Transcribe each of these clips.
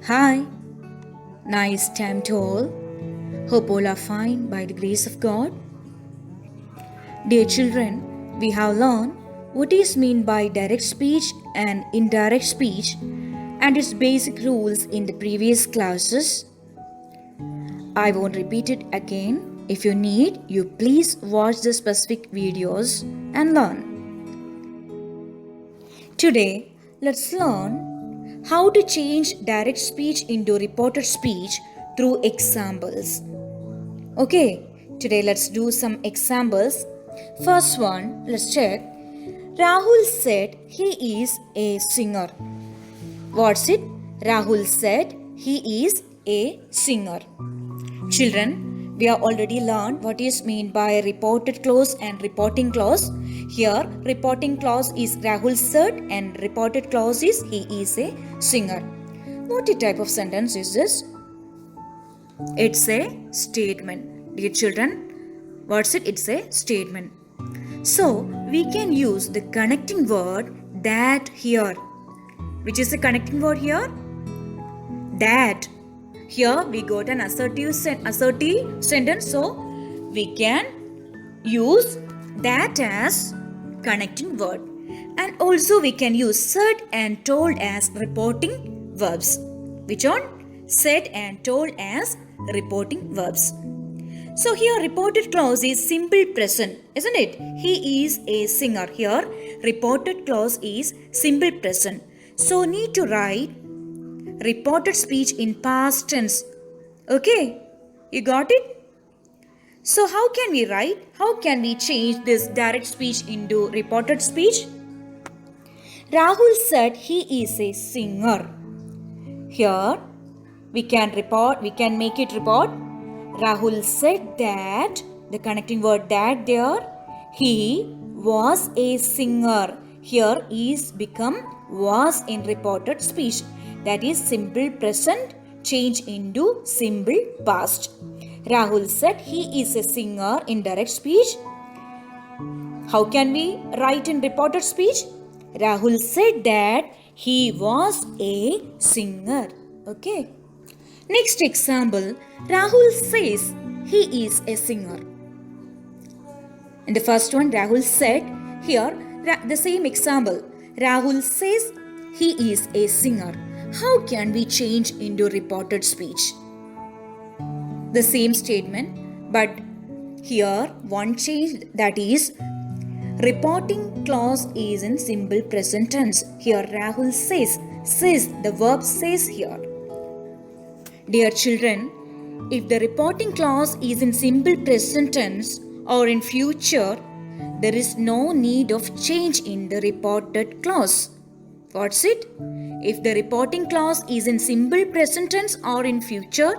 Hi, nice time to all. Hope all are fine by the grace of God. Dear children, we have learned what is meant by direct speech and indirect speech and its basic rules in the previous classes. I won't repeat it again. If you need, you please watch the specific videos and learn. Today, let's learn how to change direct speech into reported speech through examples. Okay, today let's do some examples. First one, let's check. Rahul said he is a singer. What's it? Rahul said he is a singer. Children, we have already learned what is meant by reported clause and reporting clause. Here, reporting clause is Rahul said and reported clause is he is a singer. What type of sentence is this? It's a statement. Dear children, what's it? It's a statement. So, we can use the connecting word that here. Which is the connecting word here? That. Here we got an assertive sentence. So, we can use that as connecting word. And also we can use said and told as reporting verbs. Which one? Said and told as reporting verbs. So here reported clause is simple present, isn't it? He is a singer. Here reported clause is simple present. So need to write reported speech in past tense. Okay, you got it? So how can we write? How can we change this direct speech into reported speech? Rahul said he is a singer. Here we can make it report. Rahul said that, the connecting word that there, he was a singer. Here is become was in reported speech. That is simple present change into simple past. Rahul said he is a singer in direct speech. How can we write in reported speech? Rahul said that he was a singer. Okay. Next example, Rahul says he is a singer. In the first one, Rahul said, here the same example. Rahul says he is a singer. How can we change into reported speech? The same statement, but here one change, that is reporting clause is in simple present tense. Here Rahul says, the verb says here. Dear children, if the reporting clause is in simple present tense or in future, there is no need of change in the reported clause. What's it? If the reporting clause is in simple present tense or in future,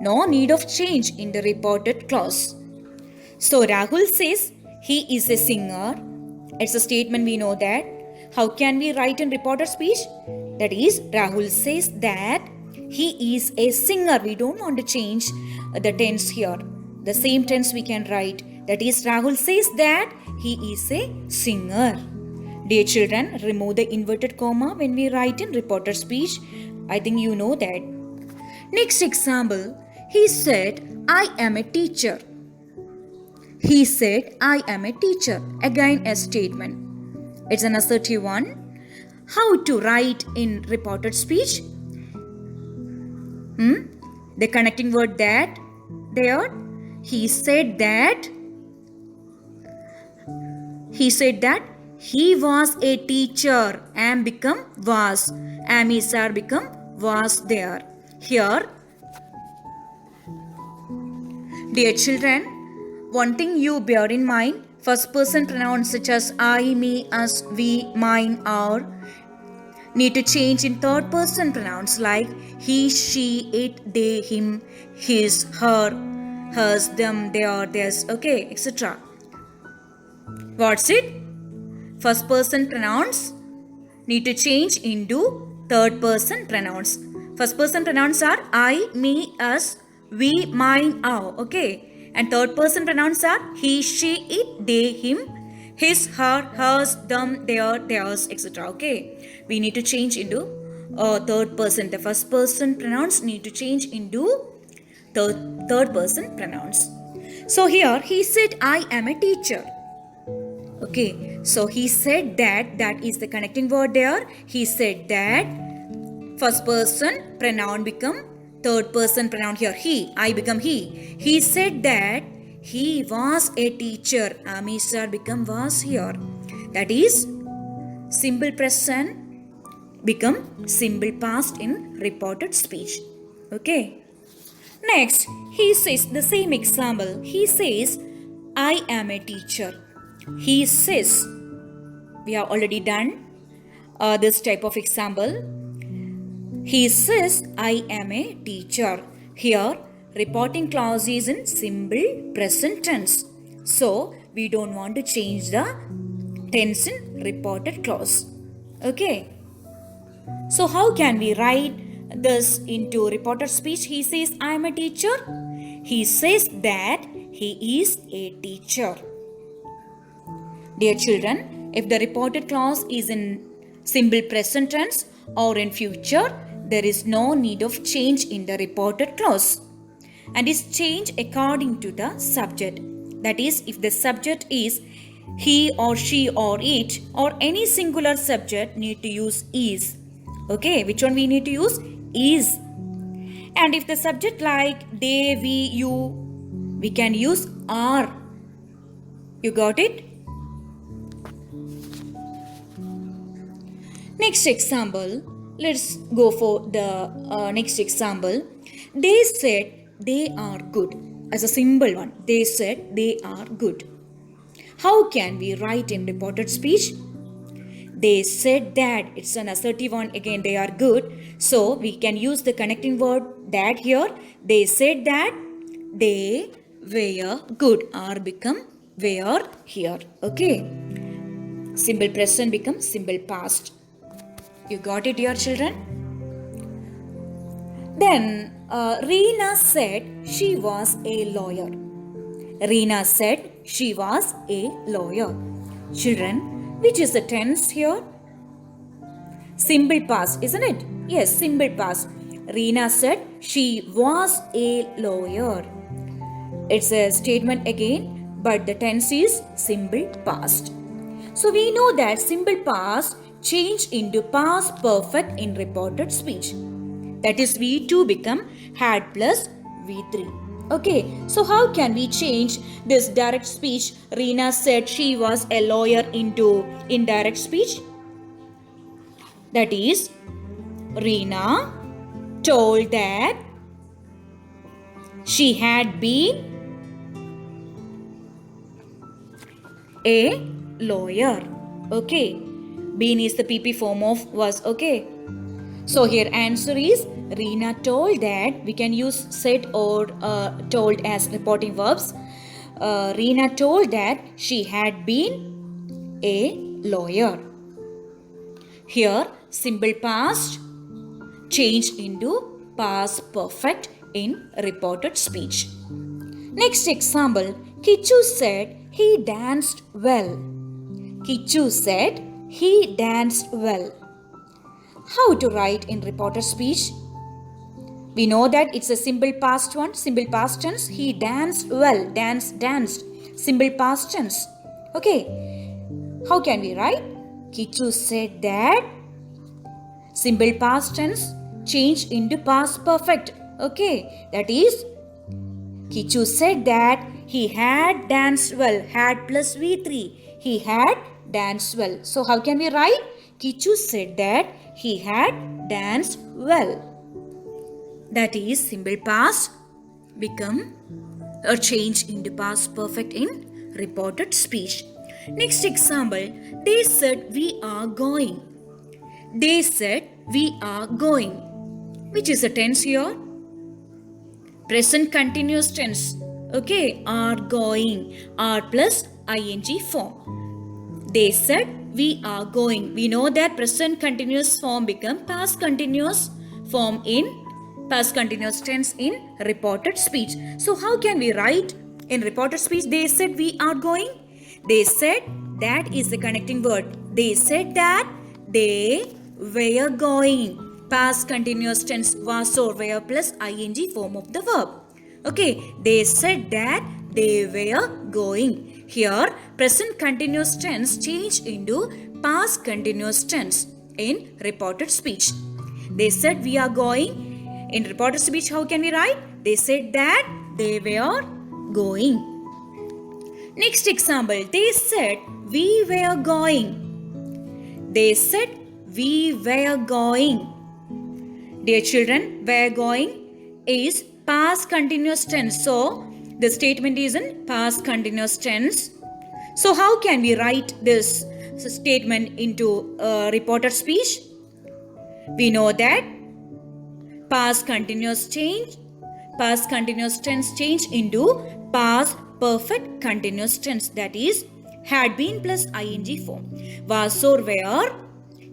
no need of change in the reported clause. So Rahul says he is a singer. It's a statement, we know that. How can we write in reported speech? That is, Rahul says that he is a singer. We don't want to change the tense here. The same tense we can write. That is, Rahul says that he is a singer. Dear children, remove the inverted comma when we write in reported speech. I think you know that. Next example, he said, I am a teacher. He said, I am a teacher. Again a statement. It's an assertive one. How to write in reported speech? The connecting word that there. He said that he was a teacher. Am become was. Am is are become was there. Here, dear children, one thing you bear in mind, first person pronouns such as I, me, us, we, mine, our need to change in third person pronouns like he, she, it, they, him, his, her, hers, them, their, theirs, okay, etc. What's it? First person pronouns need to change into third person pronouns. First person pronouns are I, me, us, we, mine, our, okay. And third person pronouns are he, she, it, they, him, his, her, hers, them, their, theirs, etc. Okay. We need to change into third person. The first person pronouns need to change into third person pronouns. So here he said, I am a teacher. Okay, so he said that is the connecting word there. He said that, first person pronoun become third person pronoun here. He, I become he. He said that he was a teacher. Amisar become was here. That is simple present become simple past in reported speech. Okay. Next, he says the same example. He says, I am a teacher. He says, we have already done this type of example. He says, I am a teacher. Here, reporting clause is in simple present tense. So, we don't want to change the tense in reported clause. Okay. So, how can we write this into reported speech? He says, I am a teacher. He says that he is a teacher. Dear children, if the reported clause is in simple present tense or in future, there is no need of change in the reported clause and is changed according to the subject. That is, if the subject is he or she or it or any singular subject, need to use is. Okay, which one we need to use? Is. And if the subject like they, we, you, we can use are. You got it? Next example, let's go for the next example. They said they are good. As a simple one, they said they are good. How can we write in reported speech? They said that, it's an assertive one, again they are good. So we can use the connecting word that here. They said that they were good. Are become were here. Okay. Simple present becomes simple past. You got it, dear children? Then Reena said she was a lawyer. Reena said she was a lawyer. Children, which is the tense here? Simple past, isn't it? Yes, simple past. Reena said she was a lawyer. It's a statement again, but the tense is simple past. So we know that simple past change into past perfect in reported speech. That is, V2 become had plus V3. Okay, so how can we change this direct speech? Reena said she was a lawyer into indirect speech. That is, Reena told that she had been a lawyer. Okay. Been is the PP form of was. Okay. So here answer is Reena told that. We can use said or told as reporting verbs. Reena told that she had been a lawyer. Here simple past changed into past perfect in reported speech. Next example, Kichu said he danced well. Kichu said he danced well. How to write in reported speech? We know that it's a simple past one, simple past tense. He danced well, danced. Simple past tense. Okay. How can we write? Kichu said that. Simple past tense changed into past perfect. Okay. That is, Kichu said that he had danced well. Had plus V3. He had danced well. So how can we write? Kichu said that he had danced well. That is, simple past become or change into past perfect in reported speech. Next example, they said we are going. They said we are going. Which is the tense here? Present continuous tense. Okay, are going. Are plus ing form. They said we are going. We know that present continuous form become past continuous form in past continuous tense in reported speech. So how can we write in reported speech? They said we are going. They said that is the connecting word. They said that they were going. past continuous tense was or were plus ing form of the verb. Okay, they said that they were going. Here, present continuous tense changed into past continuous tense in reported speech. They said we are going. In reported speech, how can we write? They said that they were going. Next example, they said we were going. They said we were going. Dear children, were going is past continuous tense. So, the statement is in past continuous tense. So, how can we write this statement into reported speech? We know that past continuous tense change into past perfect continuous tense, that is had been plus ing form. Was or were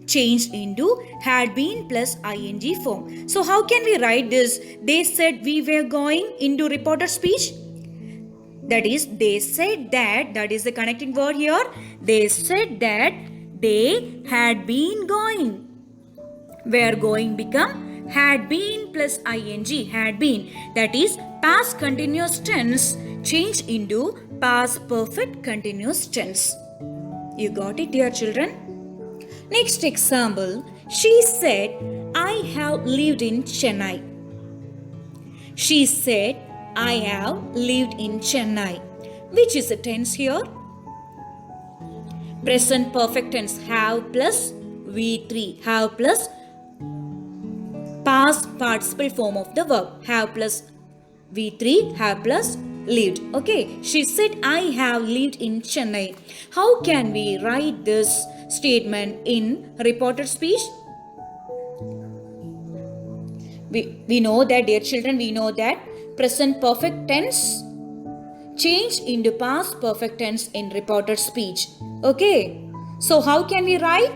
changed into had been plus ing form. So how can we write this? They said we were going into reported speech. That is, they said that is the connecting word here. They said that they had been going. Where going become had been plus ing, had been. That is past continuous tense change into past perfect continuous tense. You got it, dear children? Next example, she said, I have lived in Chennai. She said, I have lived in Chennai. Which is the tense here? Present perfect tense, have plus V3. Have plus past participle form of the verb. Have plus V3, have plus lived. Okay, she said, I have lived in Chennai. How can we write this statement in reported speech? We know that, dear children, we know that present perfect tense change into past perfect tense in reported speech. Okay, so how can we write?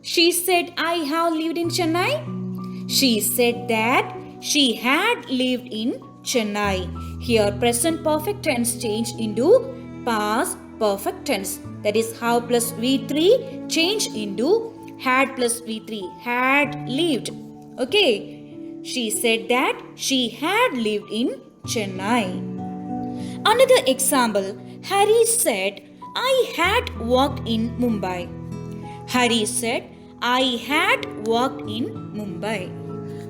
She said, I have lived in Chennai. She said that she had lived in Chennai. Here, present perfect tense changed into past perfect tense. That is, have plus V3 changed into had plus V3. Had lived. Okay. She said that she had lived in Chennai. Another example, Harry said, I had worked in Mumbai. Harry said, I had worked in Mumbai.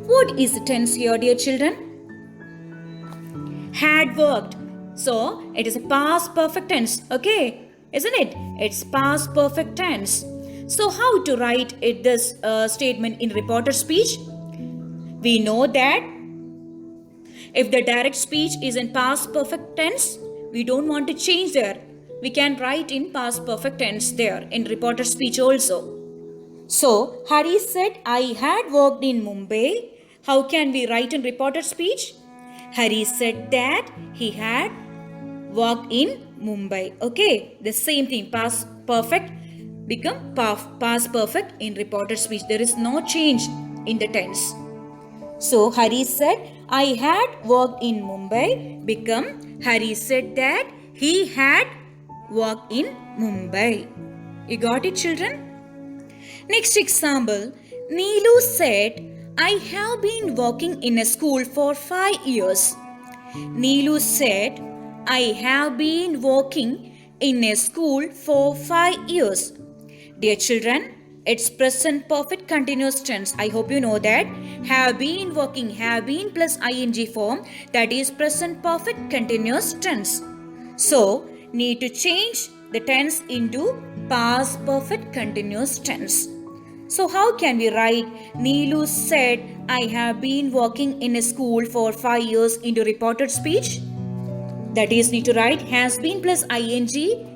What is the tense here, dear children? Had worked. So, it is a past perfect tense. Okay, isn't it? It's past perfect tense. So, how to write this statement in reported speech? We know that if the direct speech is in past perfect tense, we don't want to change there. We can write in past perfect tense there in reported speech also. So, Harry said, I had worked in Mumbai. How can we write in reported speech? Harry said that he had worked in Mumbai. Okay, the same thing, past perfect become past perfect in reported speech. There is no change in the tense. So, Harry said, I had worked in Mumbai become Harry said that he had worked in Mumbai. You got it, children? Next example, Neelu said, I have been working in a school for 5 years. Neelu said, I have been working in a school for 5 years. Dear children, it's present perfect continuous tense. I hope you know that. Have been working, have been plus ing form, that is present perfect continuous tense. So, need to change the tense into past perfect continuous tense. So, how can we write Neelu said, I have been working in a school for 5 years into reported speech? That is, need to write has been plus ing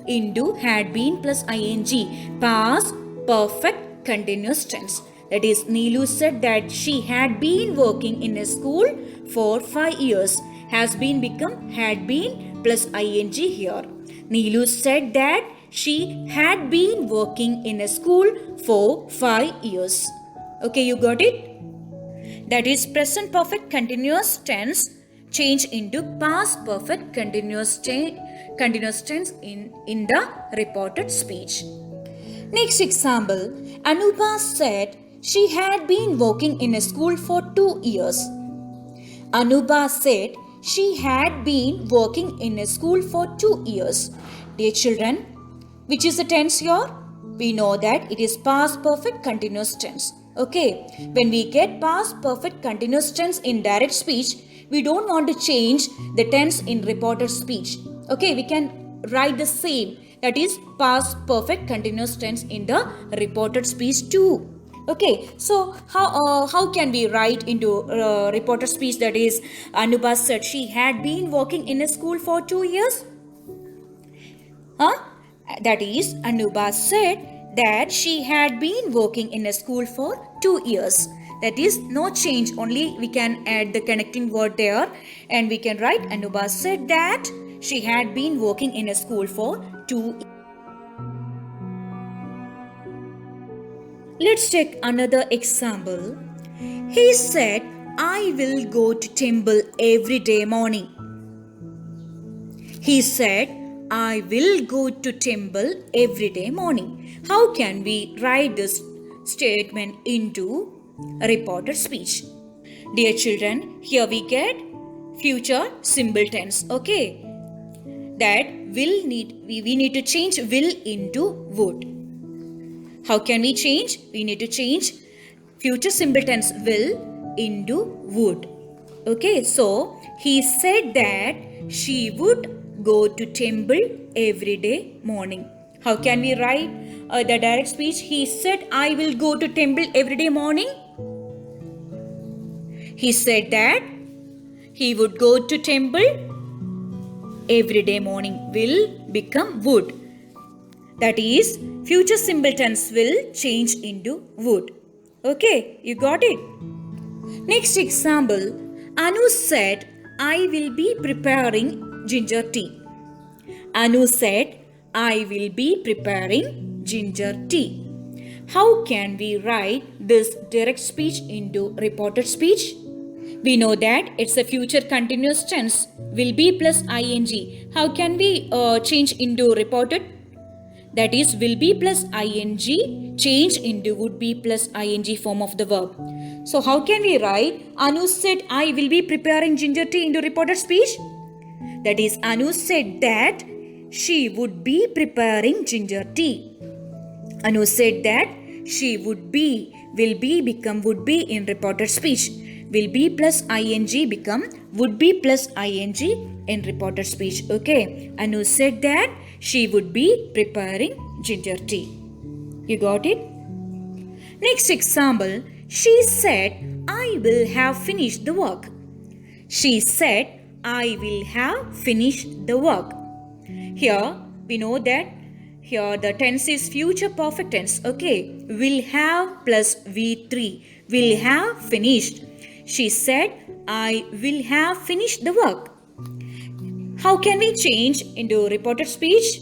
into had been plus ing. Past perfect continuous tense. That is, Neelu said that she had been working in a school for 5 years. Has been become had been plus ing here. Neelu said that she had been working in a school for 5 years. Okay, you got it? That is present perfect continuous tense change into past perfect continuous tense in the reported speech. Next example, Anupa said she had been working in a school for 2 years. Anuba said she had been working in a school for 2 years. Dear children, which is the tense here? We know that it is past perfect continuous tense. Okay, when we get past perfect continuous tense in direct speech, we don't want to change the tense in reported speech. Okay, we can write the same, that is past perfect continuous tense in the reported speech too. Okay, so how can we write into reported speech, that is Anuba said she had been working in a school for 2 years? Huh? That is, Anuba said that she had been working in a school for 2 years. That is, no change, only we can add the connecting word there and we can write Anuba said that she had been working in a school for 2 years. Let's take another example. He said, I will go to temple every day morning. He said, I will go to temple every day morning. How can we write this statement into a reported speech? Dear children, here we get future simple tense. Okay, that we need to change will into would. How can we change? We need to change future simple tense will into would. Okay, so he said that she would go to temple every day morning. How can we write the direct speech? He said, I will go to temple every day morning. He said that he would go to temple every day morning. Will become would. That is, future simple tense will change into would. Okay, you got it? Next example, Anu said, I will be preparing ginger tea. Anu said, I will be preparing ginger tea. How can we write this direct speech into reported speech? We know that it's a future continuous tense, will be plus ing. How can we change into reported? That is, will be plus ing change into would be plus ing form of the verb. So how can we write Anu said I will be preparing ginger tea into reported speech? That is, Anu said that she would be preparing ginger tea. Anu said that she would be, will be become would be in reported speech. Will be plus ing become would be plus ing in reported speech. Okay, Anu said that she would be preparing ginger tea. You got it? Next example, she said, I will have finished the work. She said, I will have finished the work. Here, we know that here the tense is future perfect tense. Okay, will have plus V3. Will have finished. She said, I will have finished the work. How can we change into reported speech?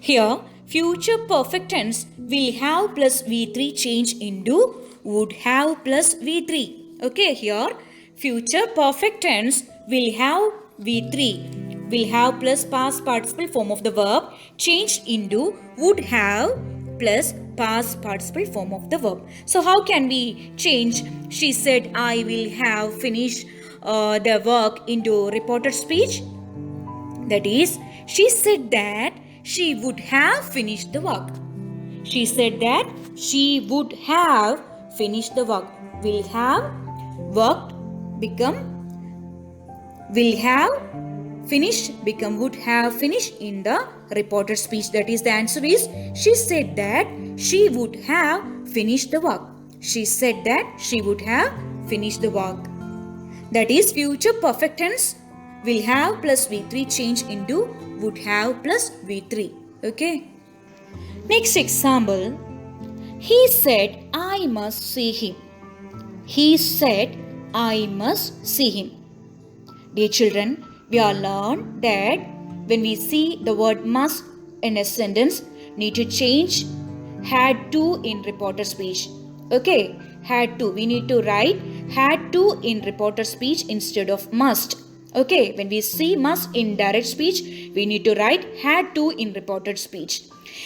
Here, future perfect tense will have plus V3 change into would have plus V3. Okay, here, future perfect tense will have V3. Will have plus past participle form of the verb changed into would have plus past participle form of the verb. So how can we change she said I will have finished the work into reported speech? That is, she said that she would have finished the work. She said that she would have finished the work. Will have worked become will have finished become would have finished in the reported speech. That is, the answer is she said that she would have finished the work. She said that she would have finished the work. That is, future perfect tense will have plus V3 change into would have plus V3. Okay. Next example. He said, I must see him. He said, I must see him. Dear children, we are learned that when we see the word must in a sentence, need to change had to in reported speech. Okay, had to. We need to write had to in reported speech instead of must. Okay, when we see must in direct speech, we need to write had to in reported speech.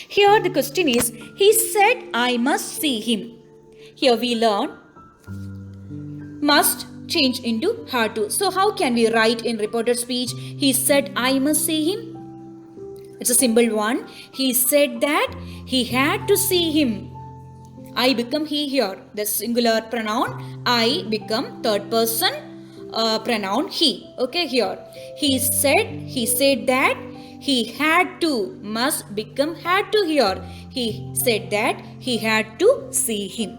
Here the question is, he said, I must see him. Here we learn must change into had to. So how can we write in reported speech? He said I must see him. It's a simple one. He said that he had to see him. I become he here. The singular pronoun I become third person pronoun he. Okay, here. He said that he had to, must become had to here. He said that he had to see him.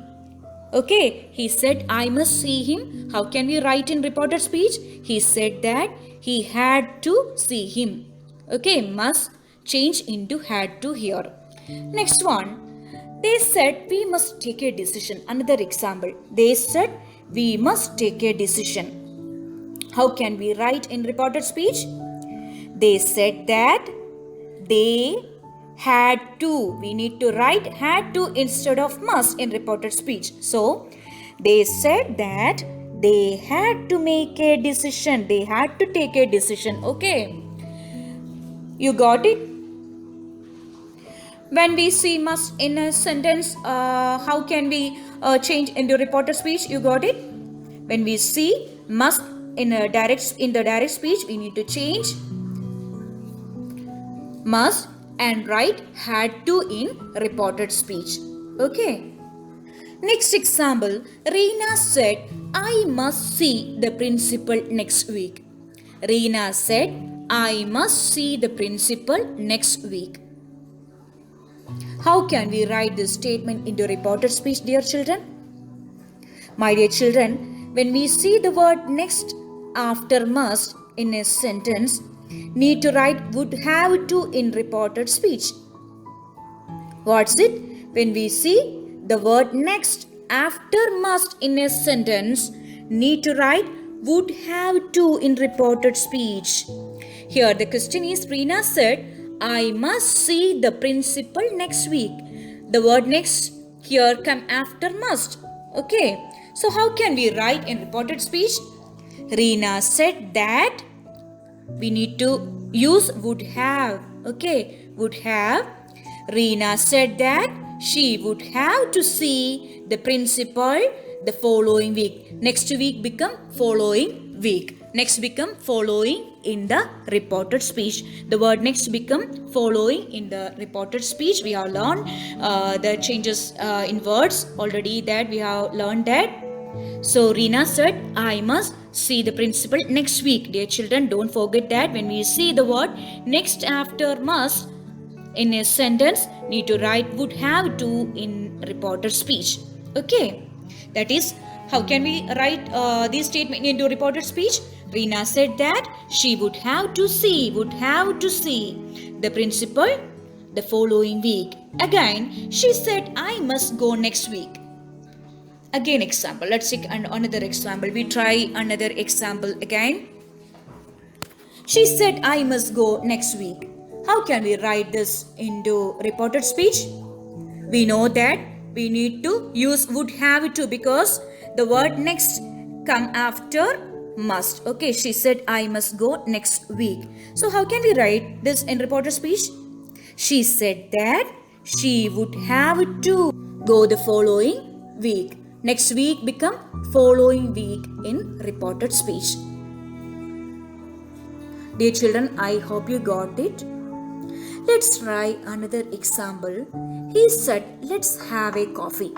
Okay, he said I must see him. How can we write in reported speech? He said that he had to see him. Okay, must change into had to here. Next one. They said we must take a decision. Another example. They said we must take a decision. How can we write in reported speech? They said that they had to. We need to write had to instead of must in reported speech. So, they said that they had to make a decision. They had to take a decision. Okay. You got it? When we see must in a sentence, how can we change into reported speech? You got it? When we see must in the direct speech, we need to change must and write had to in reported speech. Okay. Next example, Reena said, I must see the principal next week. Reena said, I must see the principal next week. How can we write this statement into reported speech, dear children? My dear children, when we see the word next after must in a sentence, need to write would have to in reported speech. What's it? When we see the word next after must in a sentence, need to write would have to in reported speech. Here the question is, Reena said, I must see the principal next week. The word next here come after must. Okay. So how can we write in reported speech? Reena said that we need to use would have. Okay. Would have. Reena said that she would have to see the principal the following week. Next week become following week. Next become following in the reported speech. The word next become following in the reported speech. We have learned the changes in words already that we have learned that. So Reena said, I must see the principal next week. Dear children, don't forget that when we see the word next after must in a sentence, need to write would have to in reported speech. Okay. That is, how can we write this statement into reported speech? Reena said that she would have to see the principal the following week. Again, she said, I must go next week. Again example. Let's take another example. We try another example again. She said, I must go next week. How can we write this into reported speech? We know that we need to use would have to because the word next come after must. Okay, she said I must go next week. So how can we write this in reported speech? She said that she would have to go the following week. Next week become following week in reported speech. Dear children, I hope you got it. Let's try another example. He said, let's have a coffee.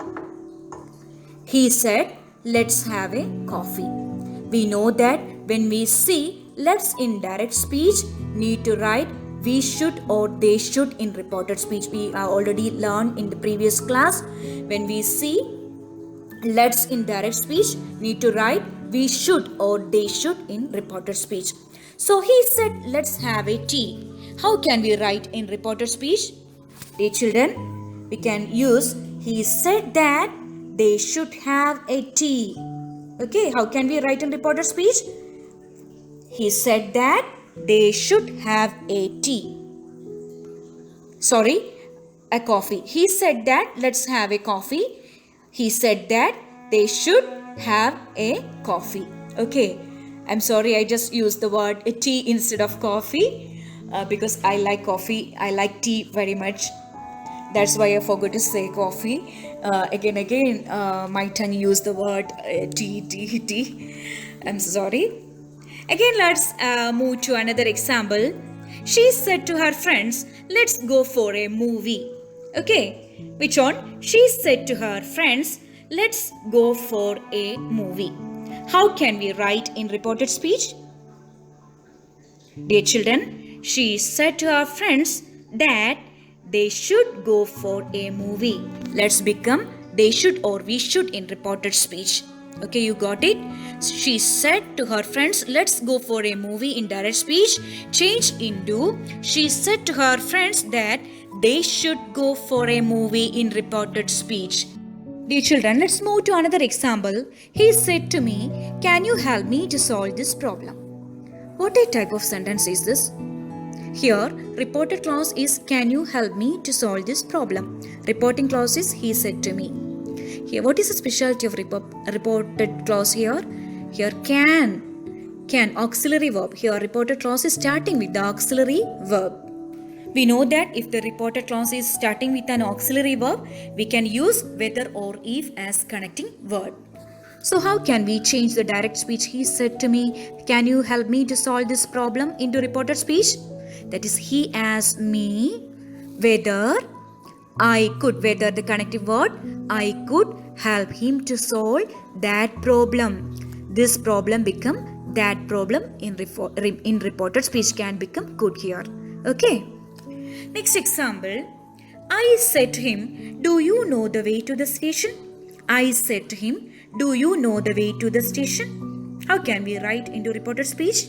He said, let's have a coffee. We know that when we see let's in direct speech, need to write we should or they should in reported speech. We have already learned in the previous class. When we see let's in direct speech, need to write we should or they should in reported speech. So he said, let's have a tea. How can we write in reported speech? Dear children, we can use he said that they should have a tea. Okay, how can we write in reported speech? He said that they should have a tea. Sorry, a coffee. He said that let's have a coffee. He said that they should have a coffee. Okay, I'm sorry, I just used the word tea instead of coffee because I like coffee. I like tea very much. That's why I forgot to say coffee. Again, my tongue used the word tea. I'm sorry. Again, let's move to another example. She said to her friends, let's go for a movie. Okay, which one? She said to her friends, let's go for a movie. How can we write in reported speech? Dear children, she said to her friends that they should go for a movie. Let's become they should or we should in reported speech. Okay, you got it? She said to her friends, let's go for a movie in direct speech. Change into she said to her friends that they should go for a movie in reported speech. Dear children, let's move to another example. He said to me, can you help me to solve this problem? What a type of sentence is this? Here, reported clause is can you help me to solve this problem? Reporting clause is he said to me. Here, what is the specialty of reported clause here? Here, can auxiliary verb. Here, reported clause is starting with the auxiliary verb. We know that if the reported clause is starting with an auxiliary verb, we can use whether or if as connecting word. So how can we change the direct speech he said to me, can you help me to solve this problem into reported speech? That is he asked me whether I could, whether the connective word, I could help him to solve that problem. This problem become that problem in reported speech can become could here. Okay. Next example, I said to him, do you know the way to the station? I said to him, do you know the way to the station? How can we write into reported speech?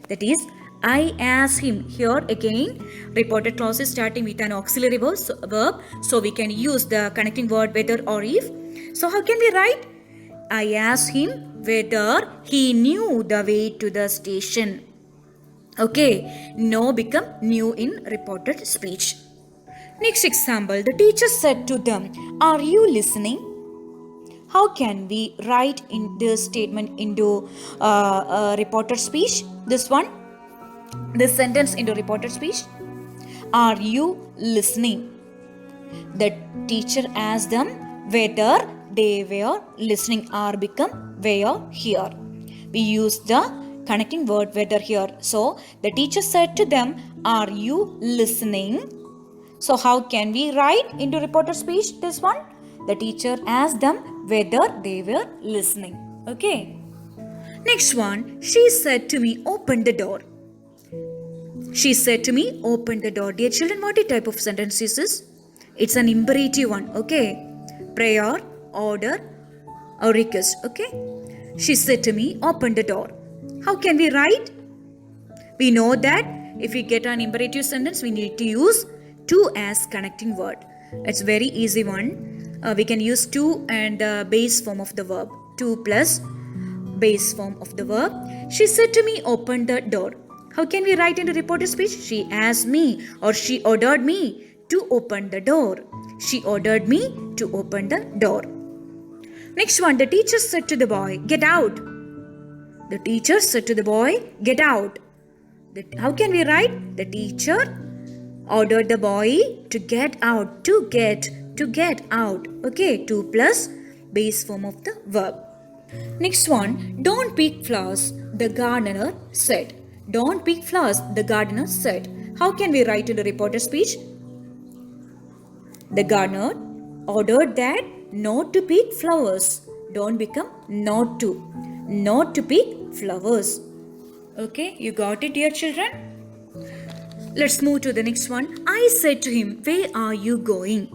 That is, I asked him. Here again, reported clause is starting with an auxiliary verb, so we can use the connecting word whether or if. So how can we write? I asked him whether he knew the way to the station. Okay, know become knew in reported speech. Next example, the teacher said to them, are you listening? How can we write in this statement into reported speech? This one, this sentence into reported speech. Are you listening? The teacher asked them whether they were listening or become were here. We use the connecting word whether here. So the teacher said to them, are you listening? So how can we write into reported speech this one? The teacher asked them whether they were listening. Okay. Next one, she said to me, open the door. She said to me, open the door. Dear children, what type of sentence is this? It's an imperative one. Okay. Prayer, order, or request. Okay. She said to me, open the door. How can we write? We know that if we get an imperative sentence, we need to use to as connecting word. It's very easy one. We can use to and the base form of the verb. To plus base form of the verb. She said to me, open the door. How can we write in the reported speech? She asked me or she ordered me to open the door. She ordered me to open the door. Next one, the teacher said to the boy, get out. The teacher said to the boy, get out. How can we write? The teacher ordered the boy to get out, to get out. Okay, to plus base form of the verb. Next one, don't pick flowers, the gardener said. Don't pick flowers, the gardener said. How can we write in the reported speech? The gardener ordered that not to pick flowers. Don't become not to pick flowers. Okay, you got it, dear children? Let's move to the next one. I said to him, where are you going?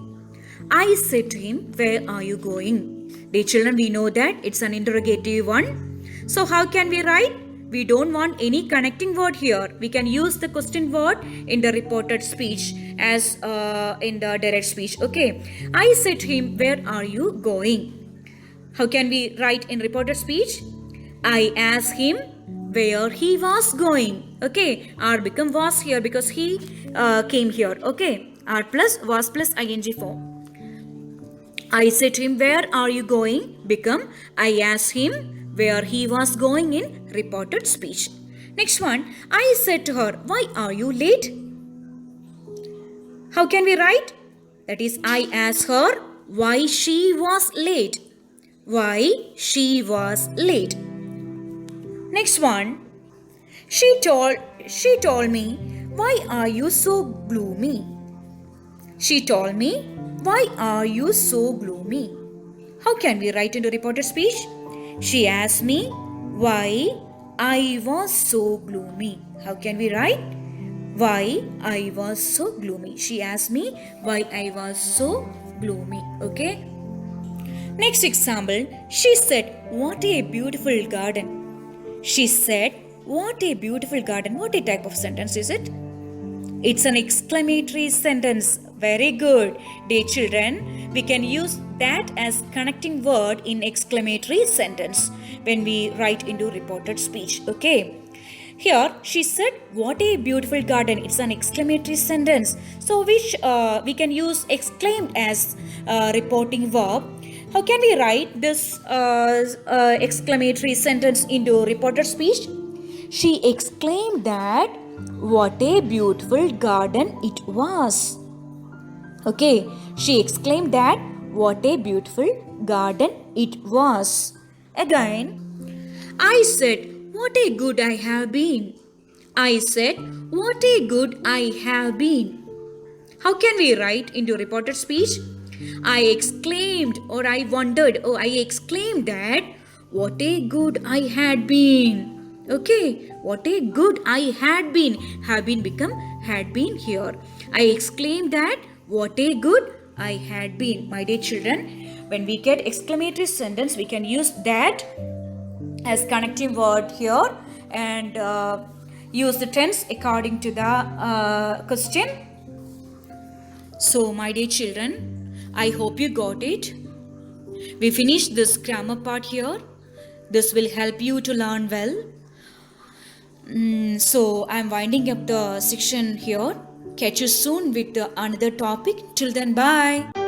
I said to him, where are you going? Dear children, we know that it's an interrogative one. So how can we write? We don't want any connecting word here. We can use the question word in the reported speech as in the direct speech. Okay. I said to him, where are you going? How can we write in reported speech? I asked him where he was going. Okay. R become was here because he came here. Okay. R plus was plus ing form. I said to him, where are you going? Become I asked him where he was going in reported speech. Next one, I said to her, why are you late? How can we write? That is, I asked her why she was late. Why she was late. Next one. She told me, why are you so gloomy? She told me, why are you so gloomy? How can we write into reported speech? She asked me why I was so gloomy. How can we write? Why I was so gloomy. She asked me why I was so gloomy. Okay. Next example, she said, what a beautiful garden. She said, what a beautiful garden. What a type of sentence is it? It's an exclamatory sentence. Very good. Dear children, we can use that as connecting word in exclamatory sentence when we write into reported speech. Okay. Here she said, what a beautiful garden. It's an exclamatory sentence. So which we can use exclaimed as reporting verb. How can we write this exclamatory sentence into reported speech? She exclaimed that what a beautiful garden it was. Okay, she exclaimed that what a beautiful garden it was. Again, I said, what a good I have been. I said, what a good I have been. How can we write into reported speech? I exclaimed or I wondered or I exclaimed that what a good I had been. Okay, what a good I had been. Have been become had been here. I exclaimed that what a good I had been. My dear children, when we get exclamatory sentence, we can use that as connecting word here and use the tense according to the question. So, my dear children, I hope you got it. We finished this grammar part here. This will help you to learn well. So, I'm winding up the section here. Catch you soon with another topic. Till then, bye.